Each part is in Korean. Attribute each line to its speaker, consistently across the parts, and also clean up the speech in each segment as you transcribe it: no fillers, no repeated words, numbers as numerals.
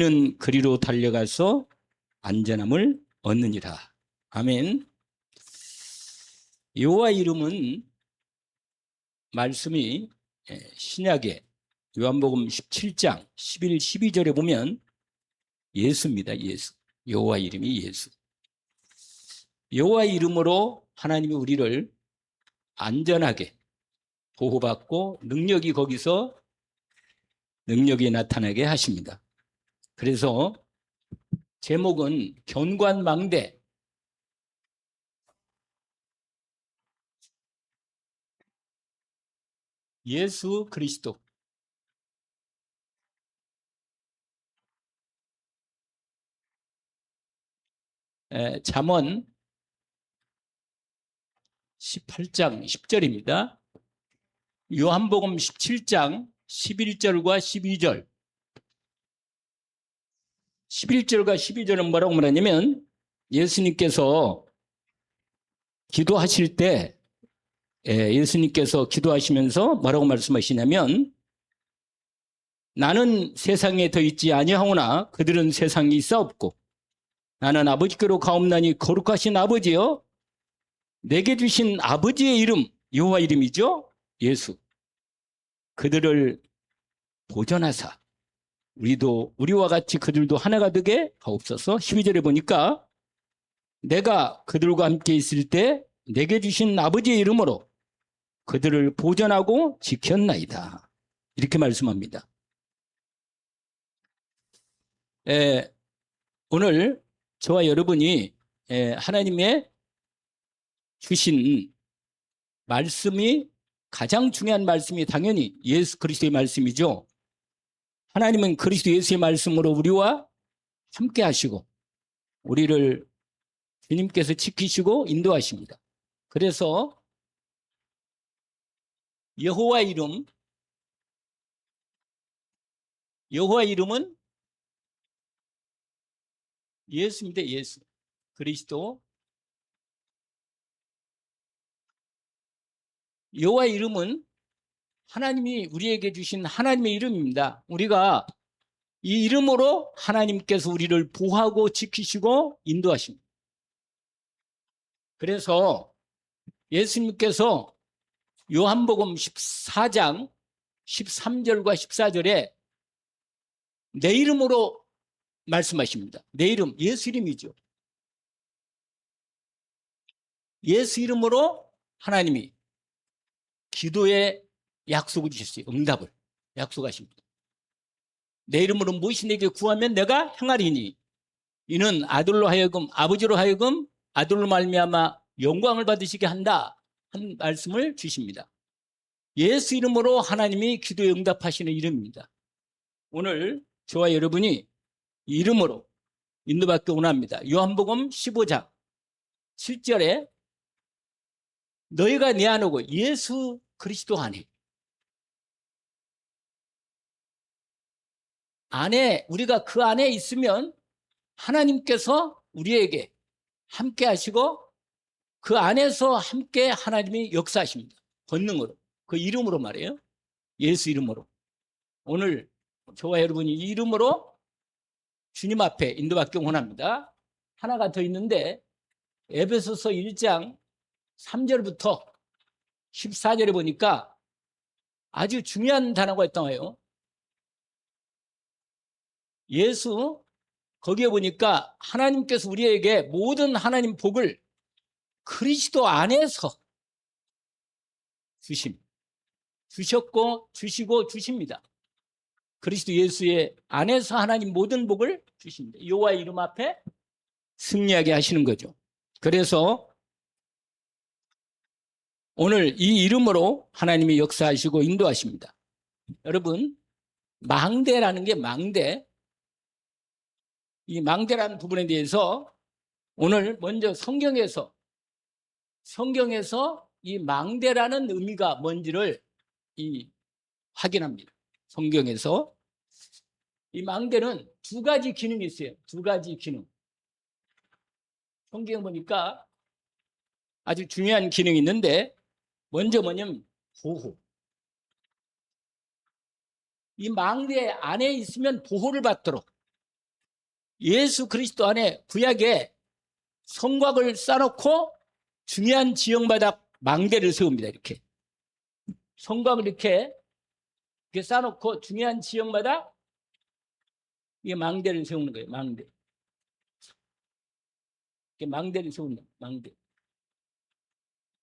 Speaker 1: 는 그리로 달려가서 안전함을 얻느니라. 아멘. 여호와 이름은 말씀이 신약에 요한복음 17장 11, 12절에 보면 예수입니다. 예수. 여호와 이름이 예수. 여호와 이름으로 하나님이 우리를 안전하게 보호받고 거기서 능력이 나타나게 하십니다. 그래서 제목은 견관망대. 예수 그리스도. 잠언 18장 10절입니다. 요한복음 17장 11절과 12절. 11절과 12절은 뭐라고 말하냐면 예수님께서 기도하실 때 예수님께서 기도하시면서 뭐라고 말씀하시냐면 나는 세상에 더 있지 아니하오나 그들은 세상에 있사옵고 나는 아버지께로 가옵나니 거룩하신 아버지여 내게 주신 아버지의 이름 여호와 이름이죠. 예수. 그들을 보존하사 우리도 우리와 같이 그들도 하나가 되게 하옵소서. 12절에 보니까 내가 그들과 함께 있을 때 내게 주신 아버지의 이름으로 그들을 보존하고 지켰나이다. 이렇게 말씀합니다. 오늘 저와 여러분이 하나님의 주신 말씀이 가장 중요한 말씀이 당연히 예수 그리스도의 말씀이죠. 하나님은 그리스도 예수의 말씀으로 우리와 함께 하시고 우리를 주님께서 지키시고 인도하십니다. 그래서 여호와 이름은 예수입니다. 예수 그리스도. 여호와 이름은 하나님이 우리에게 주신 하나님의 이름입니다. 우리가 이 이름으로 하나님께서 우리를 보호하고 지키시고 인도하십니다. 그래서 예수님께서 요한복음 14장 13절과 14절에 내 이름으로 말씀하십니다. 내 이름, 예수 이름이죠. 예수 이름으로 하나님이 기도에 약속을 주셨어요. 응답을 약속하십니다. 내 이름으로 무엇이 내게 구하면 내가 행하리니 이는 아버지로 하여금 아들로 말미암아 영광을 받으시게 한다 한 말씀을 주십니다. 예수 이름으로 하나님이 기도에 응답하시는 이름입니다. 오늘 저와 여러분이 이름으로 인도받기 원합니다. 요한복음 15장 7절에 너희가 내 안에 오고 예수 그리스도 안에 우리가 그 안에 있으면 하나님께서 우리에게 함께 하시고 그 안에서 함께 하나님이 역사하십니다. 권능으로. 그 이름으로 말이에요. 예수 이름으로. 오늘 저와 여러분이 이 이름으로 주님 앞에 인도받기 원합니다. 하나가 더 있는데 에베소서 1장 3절부터 14절에 보니까 아주 중요한 단어가 있다고 해요. 예수 거기에 보니까 하나님께서 우리에게 모든 하나님 복을 그리스도 안에서 주셨고 주시고 주십니다. 그리스도 예수의 안에서 하나님 모든 복을 주십니다. 여호와 이름 앞에 승리하게 하시는 거죠. 그래서 오늘 이 이름으로 하나님이 역사하시고 인도하십니다. 여러분 망대라는 게 이 망대라는 부분에 대해서 오늘 먼저 성경에서 이 망대라는 의미가 뭔지를 확인합니다. 성경에서 이 망대는 두 가지 기능이 있어요. 두 가지 기능. 성경에 보니까 아주 중요한 기능이 있는데 먼저 뭐냐면 보호. 이 망대 안에 있으면 보호를 받도록 예수 그리스도 안에 구약에 성곽을 쌓아놓고 중요한 지역마다 망대를 세웁니다. 이렇게 성곽을 이렇게 쌓아놓고 중요한 지역마다 이게 망대를 세우는 거예요. 망대. 이렇게 망대를 세운다. 망대.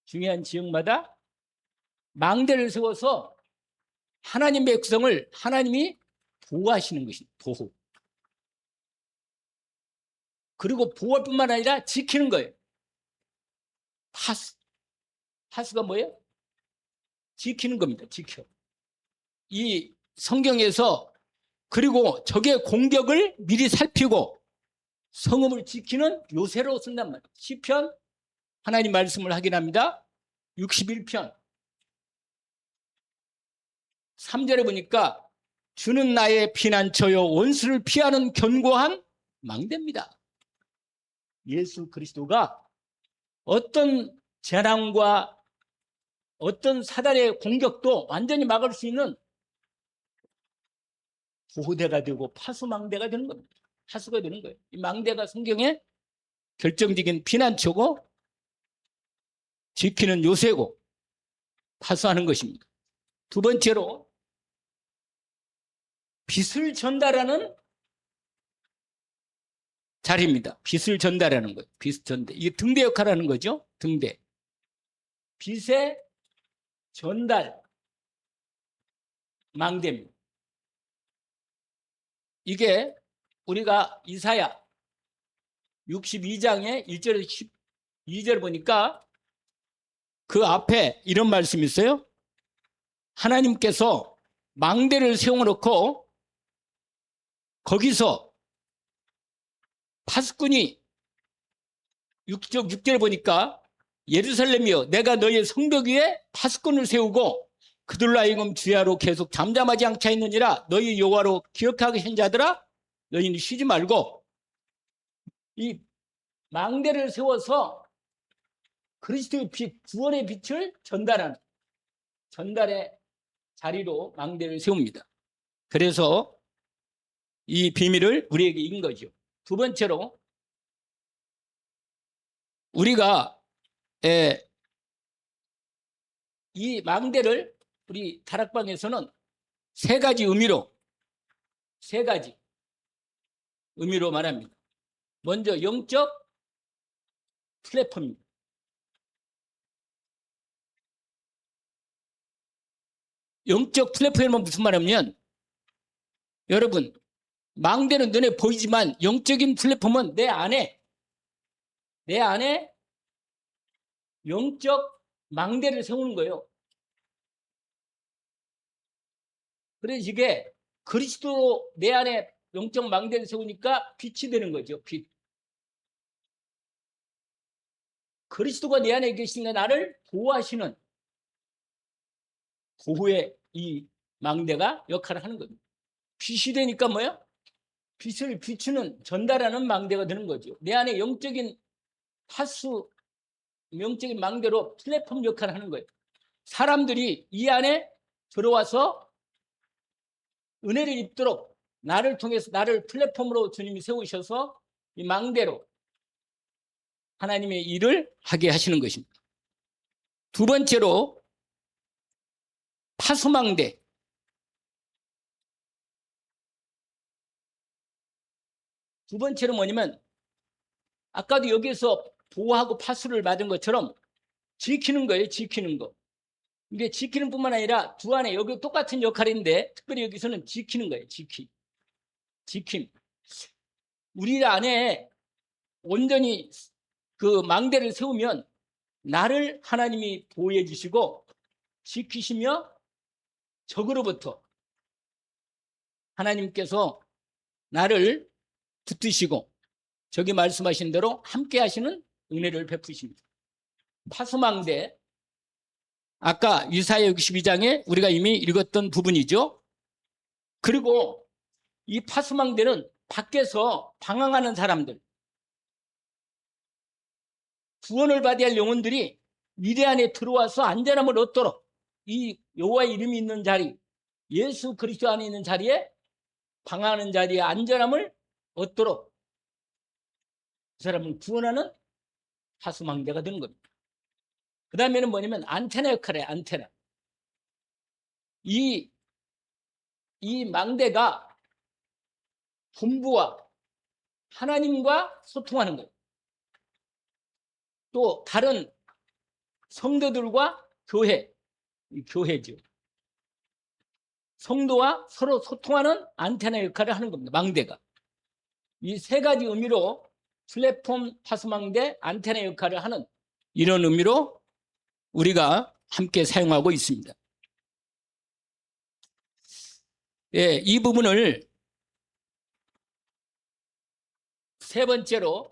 Speaker 1: 중요한 지역마다 망대를 세워서 하나님의 백성을 하나님이 보호하시는 것입니다. 보호. 그리고 보호할 뿐만 아니라 지키는 거예요. 파수가 뭐예요? 지키는 겁니다. 지켜. 이 성경에서 그리고 적의 공격을 미리 살피고 성읍을 지키는 요새로 쓴단 말이에요. 시편 하나님 말씀을 확인합니다. 61편 3절에 보니까 주는 나의 피난처요 원수를 피하는 견고한 망대입니다. 예수 그리스도가 어떤 재난과 어떤 사단의 공격도 완전히 막을 수 있는 보호대가 되고 파수망대가 되는 겁니다. 파수가 되는 거예요. 이 망대가 성경의 결정적인 피난처고 지키는 요새고 파수하는 것입니다. 두 번째로 빛을 전달하는 자리입니다. 빛을 전달하는 거예요. 빛 전달. 이게 등대 역할을 하는 거죠. 등대. 빛의 전달 망대입니다. 이게 우리가 이사야 62장의 1절에서 12절 보니까 그 앞에 이런 말씀이 있어요. 하나님께서 망대를 세워놓고 거기서 파수꾼이 6절에 보니까 예루살렘이여 내가 너희의 성벽 위에 파수꾼을 세우고 그들로 하여금 주야로 계속 잠잠하지 않게 했느니라. 너희 여호와로 기억하게 한 자들아 너희는 쉬지 말고 이 망대를 세워서 그리스도의 빛, 구원의 빛을 전달의 자리로 망대를 세웁니다. 그래서 이 비밀을 우리에게 익은 거죠. 두 번째로 우리가 이 망대를 우리 다락방에서는 세 가지 의미로 말합니다. 먼저 영적 플랫폼입니다. 영적 플랫폼은 무슨 말이냐면 여러분 망대는 눈에 보이지만 영적인 플랫폼은 내 안에 영적 망대를 세우는 거예요. 그래서 이게 그리스도로 내 안에 영적 망대를 세우니까 빛이 되는 거죠. 빛. 그리스도가 내 안에 계시니까 나를 보호하시는 보호의 이 망대가 역할을 하는 겁니다. 빛이 되니까 뭐야? 빛을 비추는 전달하는 망대가 되는 거죠. 내 안에 영적인 영적인 망대로 플랫폼 역할을 하는 거예요. 사람들이 이 안에 들어와서 은혜를 입도록 나를 통해서 나를 플랫폼으로 주님이 세우셔서 이 망대로 하나님의 일을 하게 하시는 것입니다. 두 번째로 파수망대. 두 번째로 뭐냐면 아까도 여기서 보호하고 파수를 맞은 것처럼 지키는 거예요. 지키는 거. 이게 지키는 뿐만 아니라 두 안에 여기 똑같은 역할인데 특별히 여기서는 지키는 거예요. 지킴. 우리 안에 온전히 그 망대를 세우면 나를 하나님이 보호해 주시고 지키시며 적으로부터 하나님께서 나를 붙드시고 저기 말씀하신 대로 함께 하시는 은혜를 베푸십니다. 파수망대 아까 이사야 62장에 우리가 이미 읽었던 부분이죠. 그리고 이 파수망대는 밖에서 방황하는 사람들 구원을 받아야 할 영혼들이 미래 안에 들어와서 안전함을 얻도록 이 여호와의 이름이 있는 자리 예수 그리스도 안에 있는 자리에 방황하는 자리에 안전함을 얻도록 그 사람을 구원하는 파수망대가 되는 겁니다. 그 다음에는 뭐냐면 안테나 역할이에요. 안테나. 이 망대가 본부와 하나님과 소통하는 거예요. 또 다른 성도들과 교회죠. 성도와 서로 소통하는 안테나 역할을 하는 겁니다. 망대가. 이 세 가지 의미로 플랫폼, 파수망대, 안테나 역할을 하는 이런 의미로 우리가 함께 사용하고 있습니다. 예, 이 부분을 세 번째로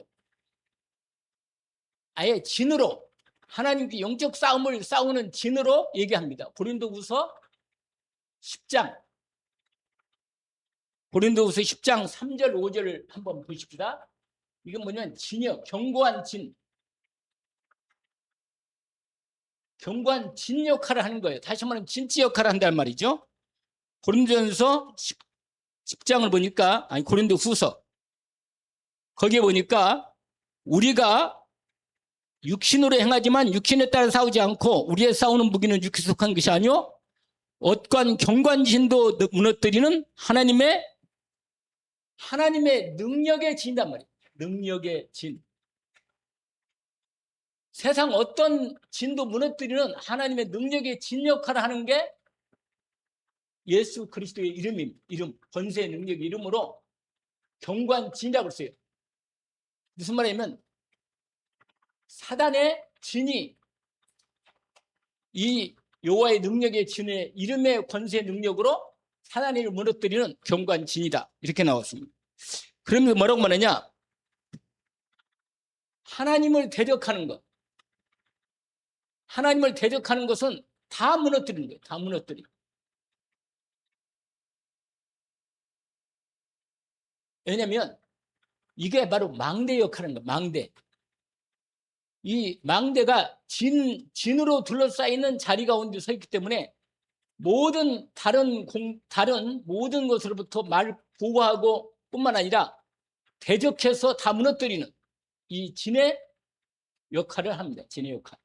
Speaker 1: 아예 진으로 하나님께 영적 싸움을 싸우는 진으로 얘기합니다. 고린도후서 10장 3절 5절을 한번 보십시다. 이건 뭐냐면 진이요. 견고한 진 역할을 하는 거예요. 다시 말하면 진지 역할을 한다는 말이죠. 고린도전서 10장을 보니까 고린도후서 거기에 보니까 우리가 육신으로 행하지만 육신에 따라 싸우지 않고 우리의 싸우는 무기는 육에 속한 것이 아니요 어떠한 경관진도 무너뜨리는 하나님의 능력의 진단 말이에요. 능력의 진. 세상 어떤 진도 무너뜨리는 하나님의 능력의 진 역할을 하는 게 예수 그리스도의 이름, 권세의 능력의 이름으로 경관진이라고 써요. 무슨 말이냐면 사단의 진이 이 여호와의 능력의 진의 이름의 권세의 능력으로 사단을 무너뜨리는 경관진이다. 이렇게 나왔습니다. 그러면 뭐라고 말하냐? 하나님을 대적하는 것. 하나님을 대적하는 것은 다 무너뜨리는 거예요. 다 무너뜨리고. 왜냐하면 이게 바로 망대 역할인 거예요. 망대. 이 망대가 진으로 둘러싸이는 자리 가운데 서 있기 때문에 모든 다른 모든 것으로부터 말 보호하고 뿐만 아니라 대적해서 다 무너뜨리는 이 진의 역할을 합니다. 진의 역할.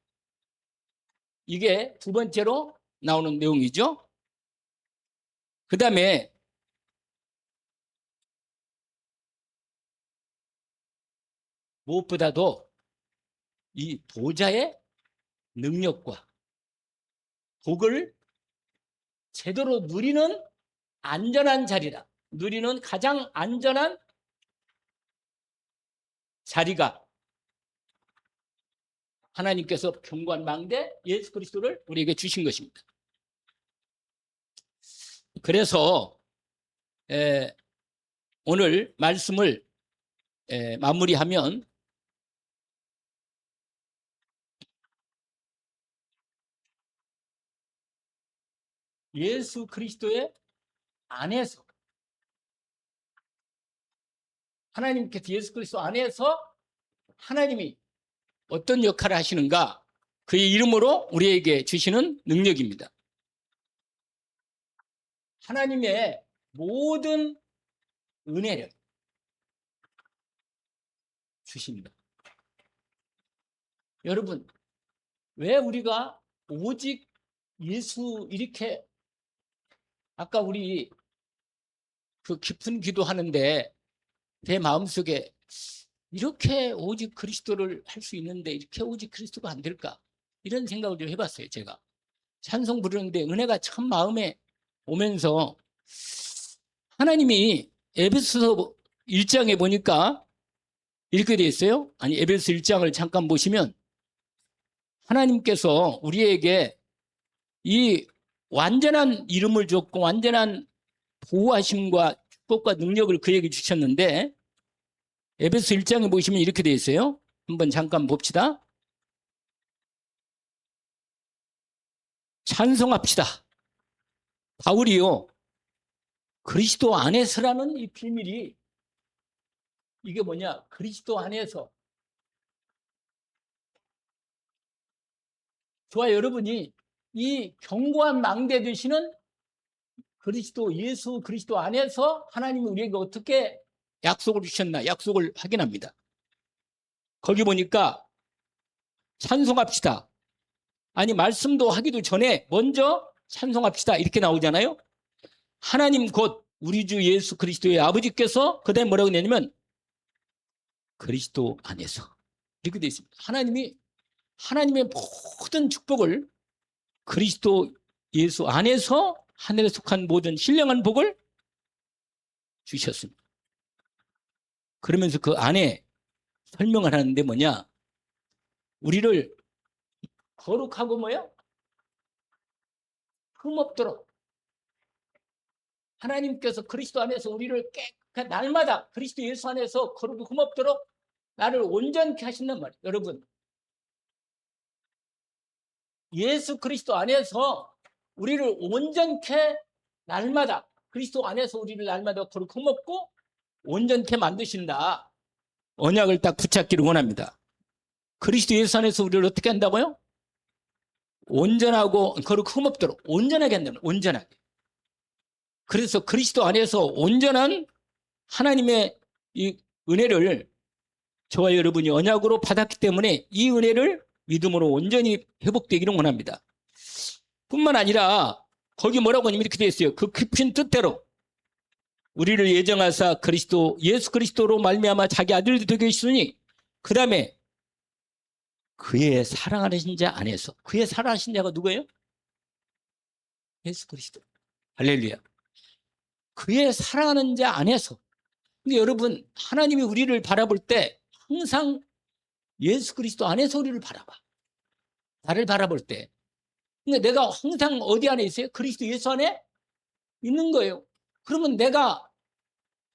Speaker 1: 이게 두 번째로 나오는 내용이죠. 그 다음에 무엇보다도 이 보좌의 능력과 복을 제대로 누리는 안전한 자리다. 누리는 가장 안전한 자리가 하나님께서 경관망대 예수 그리스도를 우리에게 주신 것입니다. 그래서 오늘 말씀을 마무리하면 예수 그리스도의 안에서 하나님께서 예수 그리스도 안에서 하나님이 어떤 역할을 하시는가 그의 이름으로 우리에게 주시는 능력입니다. 하나님의 모든 은혜를 주십니다. 여러분, 왜 우리가 오직 예수 이렇게 아까 우리 그 깊은 기도하는데 내 마음속에 이렇게 오직 그리스도를 할 수 있는데 이렇게 오직 그리스도가 안 될까? 이런 생각을 좀 해봤어요. 제가 찬송 부르는데 은혜가 참 마음에 오면서 하나님이 에베소서 1장에 보니까 이렇게 되어 있어요. 에베소 1장을 잠깐 보시면 하나님께서 우리에게 이 완전한 이름을 줬고 완전한 보호하심과 축복과 능력을 그에게 주셨는데 에베소 1장에 보시면 이렇게 되어 있어요. 한번 잠깐 봅시다. 찬송합시다. 바울이요. 그리스도 안에서라는 이 비밀이 이게 뭐냐? 그리스도 안에서 저와 여러분이 이 견고한 망대 되시는 그리스도 예수 그리스도 안에서 하나님이 우리에게 어떻게 약속을 주셨나 약속을 확인합니다. 거기 보니까 찬송합시다. 아니 말씀도 하기도 전에 먼저 찬송합시다 이렇게 나오잖아요. 하나님 곧 우리 주 예수 그리스도의 아버지께서 그다음에 뭐라고 했냐면 그리스도 안에서 이렇게 되어 있습니다. 하나님의 모든 축복을 그리스도 예수 안에서 하늘에 속한 모든 신령한 복을 주셨습니다. 그러면서 그 안에 설명을 하는데 뭐냐? 우리를 거룩하고 뭐야? 흠없도록 하나님께서 그리스도 안에서 우리를 깨끗한 날마다 그리스도 예수 안에서 거룩고 흠없도록 나를 온전케 하신단 말이에요. 여러분, 예수 그리스도 안에서 우리를 온전케 날마다 그리스도 안에서 우리를 날마다 거룩 흠없고 온전케 만드신다. 언약을 딱 붙잡기를 원합니다. 그리스도 예수 안에서 우리를 어떻게 한다고요? 온전하고 거룩 흠없도록 온전하게 한다면 온전하게. 그래서 그리스도 안에서 온전한 하나님의 이 은혜를 저와 여러분이 언약으로 받았기 때문에 이 은혜를 믿음으로 온전히 회복되기를 원합니다. 뿐만 아니라 거기 뭐라고 하냐면 이렇게 되어 있어요. 그 깊은 뜻대로 우리를 예정하사 예수 그리스도로 말미암아 자기 아들도 되게 있으니 그 다음에 그의 사랑하신 자 안에서 그의 사랑하신 자가 누구예요? 예수 그리스도. 할렐루야. 그의 사랑하는 자 안에서. 근데 여러분 하나님이 우리를 바라볼 때 항상 예수 그리스도 안에서 우리를 바라봐. 나를 바라볼 때. 근데 내가 항상 어디 안에 있어요? 그리스도 예수 안에 있는 거예요. 그러면 내가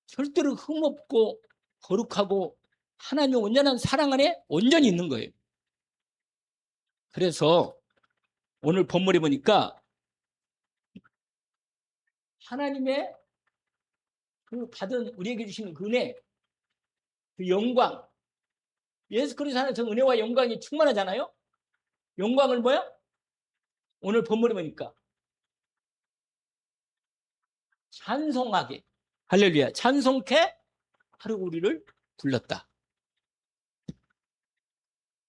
Speaker 1: 절대로 흠없고 거룩하고 하나님의 온전한 사랑 안에 온전히 있는 거예요. 그래서 오늘 본문에 보니까 하나님의 그 받은 우리에게 주시는 그 은혜, 그 영광, 예수 그리스도 안에서 은혜와 영광이 충만하잖아요. 영광을 뭐야? 오늘 본문에 보니까 찬송하게, 할렐루야, 찬송케 하려고 우리를 불렀다.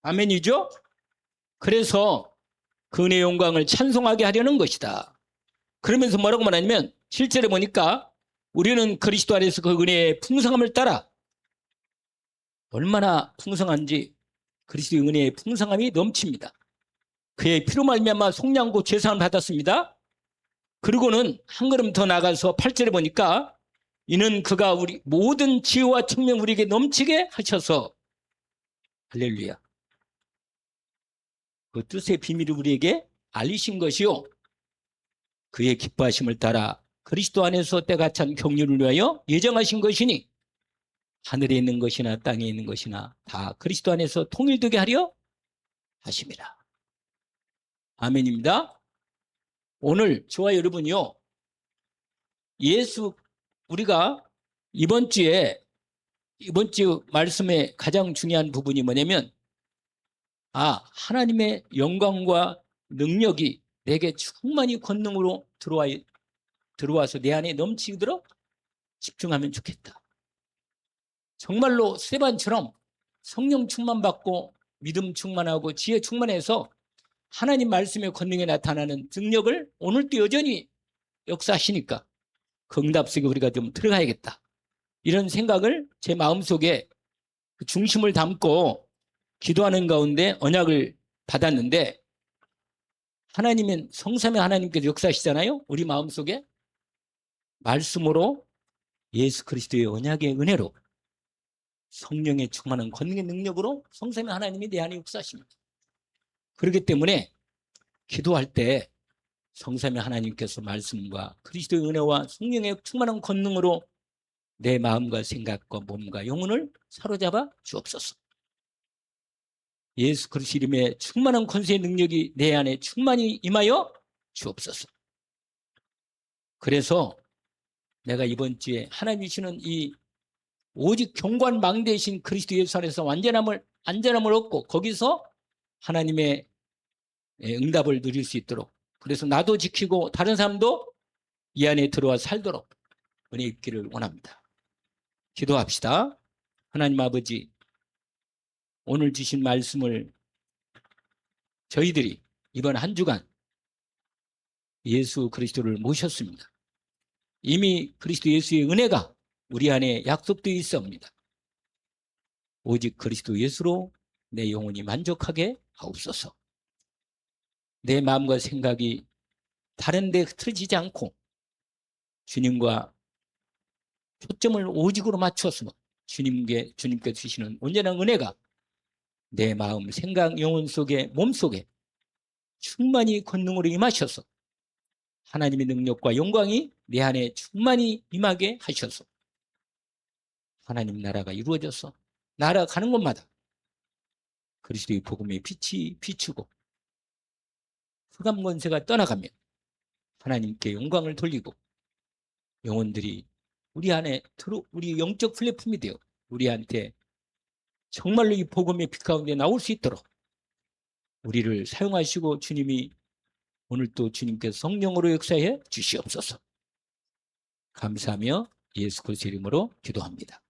Speaker 1: 아멘이죠? 그래서 그 은혜의 영광을 찬송하게 하려는 것이다. 그러면서 뭐라고 말하냐면 실제로 보니까 우리는 그리스도 안에서 그 은혜의 풍성함을 따라 얼마나 풍성한지 그리스도의 은혜의 풍성함이 넘칩니다. 그의 피로 말미암아 속량고 죄사함을 받았습니다. 그리고는 한 걸음 더 나가서 8절에 보니까 이는 그가 우리 모든 지혜와 청명 우리에게 넘치게 하셔서 할렐루야. 그 뜻의 비밀을 우리에게 알리신 것이요. 그의 기뻐하심을 따라 그리스도 안에서 때가 찬 경륜을 위하여 예정하신 것이니 하늘에 있는 것이나 땅에 있는 것이나 다 그리스도 안에서 통일되게 하려 하심이라. 아멘입니다. 오늘 저와 여러분이요. 우리가 이번 주 말씀의 가장 중요한 부분이 뭐냐면 하나님의 영광과 능력이 내게 충만히 권능으로 들어와서 내 안에 넘치도록 집중하면 좋겠다. 정말로 스데반처럼 성령 충만받고 믿음 충만하고 지혜 충만해서 하나님 말씀의 권능에 나타나는 능력을 오늘도 여전히 역사하시니까 그 응답 속에 우리가 좀 들어가야겠다. 이런 생각을 제 마음속에 그 중심을 담고 기도하는 가운데 언약을 받았는데 하나님은 성삼위 하나님께서 역사하시잖아요. 우리 마음속에 말씀으로 예수 그리스도의 언약의 은혜로 성령의 충만한 권능의 능력으로 성삼위 하나님이 내 안에 역사하십니다. 그렇기 때문에 기도할 때 성삼위 하나님께서 말씀과 그리스도의 은혜와 성령의 충만한 권능으로 내 마음과 생각과 몸과 영혼을 사로잡아 주옵소서. 예수 그리스도 이름의 충만한 권세의 능력이 내 안에 충만히 임하여 주옵소서. 그래서 내가 이번 주에 하나님이 주시는 이 오직 경관 망대이신 그리스도 예수 안에서 안전함을 얻고 거기서 하나님의 응답을 누릴 수 있도록, 그래서 나도 지키고 다른 사람도 이 안에 들어와 살도록 은혜 있기를 원합니다. 기도합시다. 하나님 아버지, 오늘 주신 말씀을 저희들이 이번 한 주간 예수 그리스도를 모셨습니다. 이미 그리스도 예수의 은혜가 우리 안에 약속되어 있습니다. 오직 그리스도 예수로 내 영혼이 만족하게 하옵소서. 내 마음과 생각이 다른 데 흐트러지지 않고 주님과 초점을 오직으로 맞추어서 주님께 주시는 온전한 은혜가 내 마음, 생각, 영혼 속에, 몸 속에 충만히 권능으로 임하셔서 하나님의 능력과 영광이 내 안에 충만히 임하게 하셔서 하나님 나라가 이루어져서 날아가는 곳마다 그리스도의 복음의 빛이 비추고 흑암 권세가 떠나가며 하나님께 영광을 돌리고 영혼들이 우리 안에 우리 영적 플랫폼이 되어 우리한테 정말로 이 복음의 빛 가운데 나올 수 있도록 우리를 사용하시고 주님이 오늘 또 주님께서 성령으로 역사해 주시옵소서. 감사하며 예수 그리스도의 이름으로 기도합니다.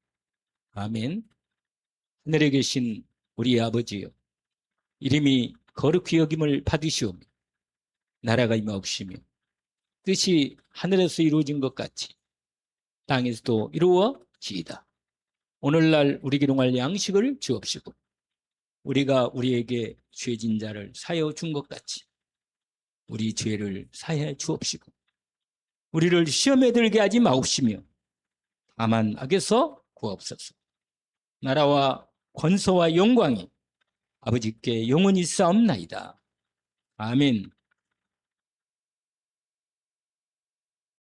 Speaker 1: 아멘. 하늘에 계신 우리 아버지여, 이름이 거룩히 여김을 받으시오며 나라가 임하옵시며 뜻이 하늘에서 이루어진 것 같이 땅에서도 이루어지이다. 오늘날 우리 기용할 양식을 주옵시고 우리가 우리에게 죄진 자를 사하여 준 것 같이 우리 죄를 사하여 주옵시고 우리를 시험에 들게 하지 마옵시며 다만 악에서 구하옵소서. 나라와 권세와 영광이 아버지께 영원히 싸움나이다. 아멘.